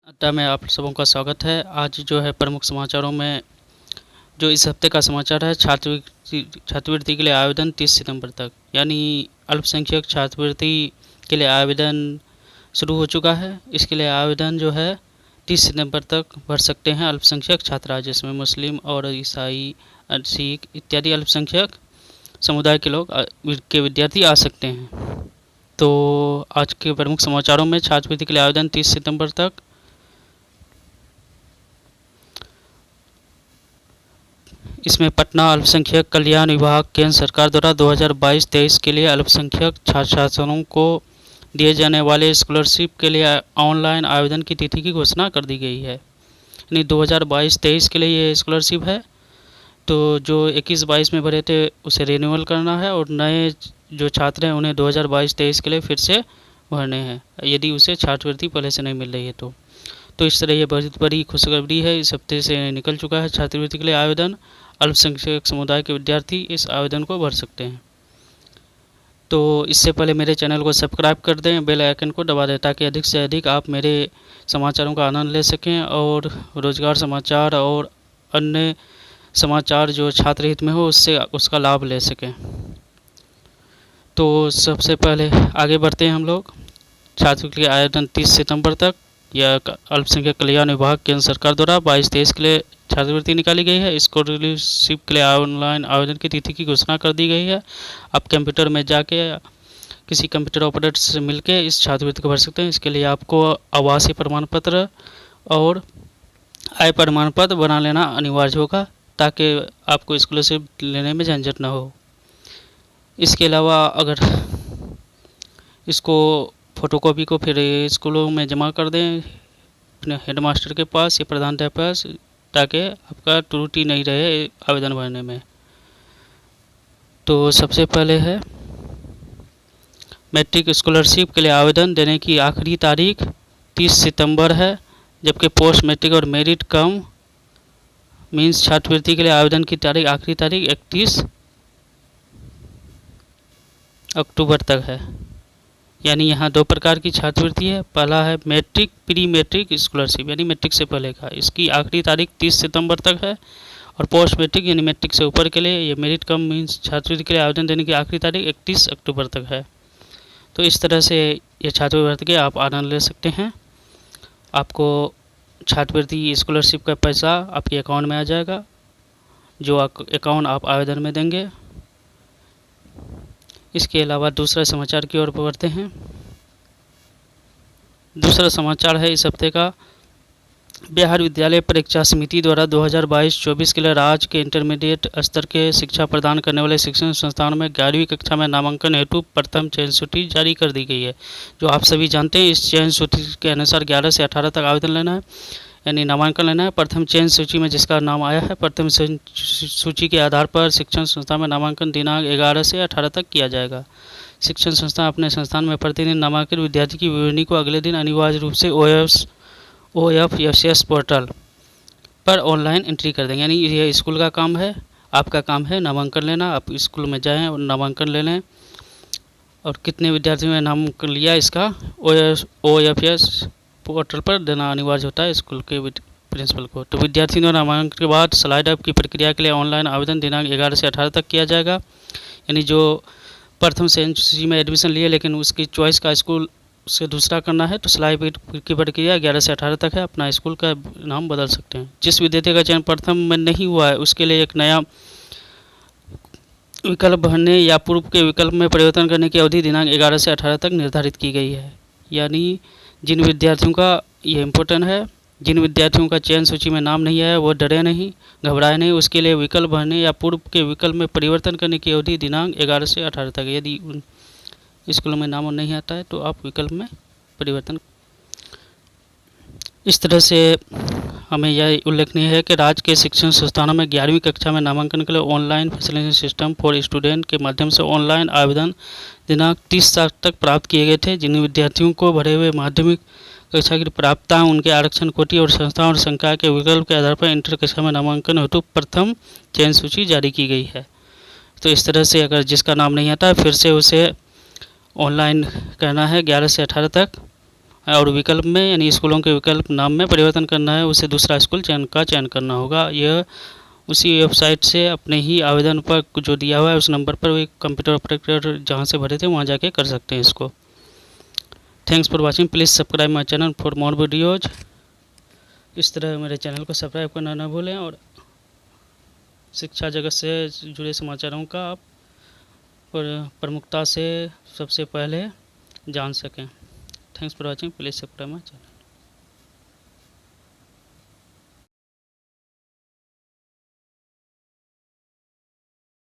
अड्डा में आप सबों का स्वागत है। आज जो है प्रमुख समाचारों में जो इस हफ्ते का समाचार है, छात्रवृत्ति के लिए आवेदन 30 सितंबर तक, यानी अल्पसंख्यक छात्रवृत्ति के लिए आवेदन शुरू हो चुका है। इसके लिए आवेदन जो है 30 सितंबर तक भर सकते हैं अल्पसंख्यक छात्रा, जिसमें मुस्लिम और ईसाई, सिख इत्यादि अल्पसंख्यक समुदाय के लोग के विद्यार्थी आ सकते हैं। तो आज के प्रमुख समाचारों में छात्रवृत्ति के लिए आवेदन 30 सितंबर तक। इसमें पटना अल्पसंख्यक कल्याण विभाग केंद्र सरकार द्वारा 2022-23 के लिए अल्पसंख्यक छात्र छात्राओं को दिए जाने वाले स्कॉलरशिप के लिए ऑनलाइन आवेदन की तिथि की घोषणा कर दी गई है। यानी 2022-23 के लिए ये स्कॉलरशिप है। तो जो 21-22 में भरे थे उसे रिन्यूअल करना है, और नए जो छात्र हैं उन्हें 2022-23 के लिए फिर से भरने हैं, यदि उसे छात्रवृत्ति पहले से नहीं मिल रही है तो इस तरह ये बहुत बड़ी खुशखबरी है। इस हफ्ते से निकल चुका है छात्रवृत्ति के लिए आवेदन। अल्पसंख्यक समुदाय के विद्यार्थी इस आवेदन को भर सकते हैं। तो इससे पहले मेरे चैनल को सब्सक्राइब कर दें, बेल आइकन को दबा दें, ताकि अधिक से अधिक आप मेरे समाचारों का आनंद ले सकें और रोजगार समाचार और अन्य समाचार जो छात्र हित में हो उसका लाभ ले सकें। तो सबसे पहले आगे बढ़ते हैं हम लोग। छात्रवृत्ति के आवेदन 30 सितंबर तक, यह अल्पसंख्यक कल्याण विभाग केंद्र सरकार द्वारा 22-23 के लिए छात्रवृत्ति निकाली गई है। स्कॉलरशिप के लिए ऑनलाइन आवेदन की तिथि की घोषणा कर दी गई है। आप कंप्यूटर में जाके किसी कंप्यूटर ऑपरेटर से मिलके इस छात्रवृत्ति को भर सकते हैं। इसके लिए आपको आवासीय प्रमाण पत्र और आय प्रमाण पत्र बना लेना अनिवार्य होगा, ताकि आपको स्कॉलरशिप लेने में झंझट न हो। इसके अलावा अगर इसको फ़ोटोकॉपी को फिर स्कूलों में जमा कर दें अपने हेडमास्टर के पास या प्रधानाध्यापक के पास, ताकि आपका त्रुटि नहीं रहे आवेदन भरने में। तो सबसे पहले है मैट्रिक स्कॉलरशिप के लिए आवेदन देने की आखिरी तारीख 30 सितंबर है, जबकि पोस्ट मैट्रिक और मेरिट कम मीन्स छात्रवृत्ति के लिए आवेदन की आखिरी तारीख 31 अक्टूबर तक है। यानी यहाँ दो प्रकार की छात्रवृत्ति है। पहला है मैट्रिक प्री मैट्रिक स्कॉलरशिप, यानी मैट्रिक से पहले का, इसकी आखिरी तारीख 30 सितंबर तक है। और पोस्ट मैट्रिक यानी मैट्रिक से ऊपर के लिए ये मेरिट कम मीन्स छात्रवृत्ति के लिए आवेदन देने की आखिरी तारीख 31 अक्टूबर तक है। तो इस तरह से ये छात्रवृत्ति के आप आनंद ले सकते हैं। आपको छात्रवृत्ति स्कॉलरशिप का पैसा आपके अकाउंट में आ जाएगा, जो अकाउंट आप आवेदन में देंगे। इसके अलावा दूसरे समाचार की ओर बढ़ते हैं। दूसरा समाचार है इस हफ्ते का, बिहार विद्यालय परीक्षा समिति द्वारा 2022-24 के लिए राज्य के इंटरमीडिएट स्तर के शिक्षा प्रदान करने वाले शिक्षण संस्थानों में 11वीं कक्षा में नामांकन हेतु प्रथम चयन सूची जारी कर दी गई है। जो आप सभी जानते हैं, इस चयन सूची के अनुसार 11 से 18 तक आवेदन लेना है, यानी नामांकन लेना है। प्रथम चयन सूची में जिसका नाम आया है, प्रथम सूची के आधार पर शिक्षण संस्था में नामांकन दिनांक 11 से 18 तक किया जाएगा। शिक्षण संस्था अपने संस्थान में प्रतिदिन नामांकित विद्यार्थी की विवरणी को अगले दिन अनिवार्य रूप से OFSS पोर्टल पर ऑनलाइन एंट्री कर देंगे। यानी यह स्कूल का काम है, आपका काम है नामांकन लेना। आप स्कूल में जाएं और नामांकन ले लें, और कितने विद्यार्थियों ने नामांकन लिया इसका OFS पोर्टल पर देना अनिवार्य होता है स्कूल के प्रिंसिपल को। तो विद्यार्थी ने नामांकन के बाद स्लाइड अप की प्रक्रिया के लिए ऑनलाइन आवेदन दिनांक 11 से 18 तक किया जाएगा। यानी जो प्रथम चयन सूची में एडमिशन लिए लेकिन उसकी चॉइस का स्कूल से दूसरा करना है, तो स्लाइड की प्रक्रिया 11 से 18 तक है। अपना स्कूल का नाम बदल सकते हैं। जिस विद्यार्थी का चयन प्रथम में नहीं हुआ है, उसके लिए एक नया विकल्प भरने या पूर्व के विकल्प में परिवर्तन करने की अवधि दिनांक 11 से 18 तक निर्धारित की गई है। यानी जिन विद्यार्थियों का, ये इम्पोर्टेंट है, जिन विद्यार्थियों का चयन सूची में नाम नहीं आया वो डरे नहीं, घबराए नहीं। उसके लिए विकल्प भरने या पूर्व के विकल्प में परिवर्तन करने की अवधि दिनांक 11 से 18 तक। यदि उन स्कूलों में नाम नहीं आता है तो आप विकल्प में परिवर्तन। इस तरह से हमें यह उल्लेखनीय है कि राज्य के शिक्षण संस्थानों में 11वीं कक्षा में नामांकन के लिए online facilitation system for student के माध्यम से ऑनलाइन आवेदन दिनांक 30 तक प्राप्त किए गए थे। जिन विद्यार्थियों को भरे हुए माध्यमिक कक्षा की प्राप्तता, उनके आरक्षण कोटि और संस्था और संकाय के विकल्प के आधार पर इंटर कक्षा में नामांकन हेतु प्रथम चयन सूची जारी की गई है। तो इस तरह से अगर जिसका नाम नहीं आता है, फिर से उसे ऑनलाइन करना है 11 से 18 तक और विकल्प में यानी स्कूलों के विकल्प नाम में परिवर्तन करना है, उसे दूसरा स्कूल का चयन करना होगा। यह उसी वेबसाइट से अपने ही आवेदन पर जो दिया हुआ है उस नंबर पर एक कंप्यूटर ऑपरेटर जहां से भरे थे वहां जाके कर सकते हैं इसको। Thanks for watching, please subscribe my channel for more videos. इस तरह मेरे चैनल को सब्सक्राइब करना ना भूलें और शिक्षा जगत से जुड़े समाचारों का आप प्रमुखता से सबसे पहले जान सकें। Thanks for watching, please subscribe my channel.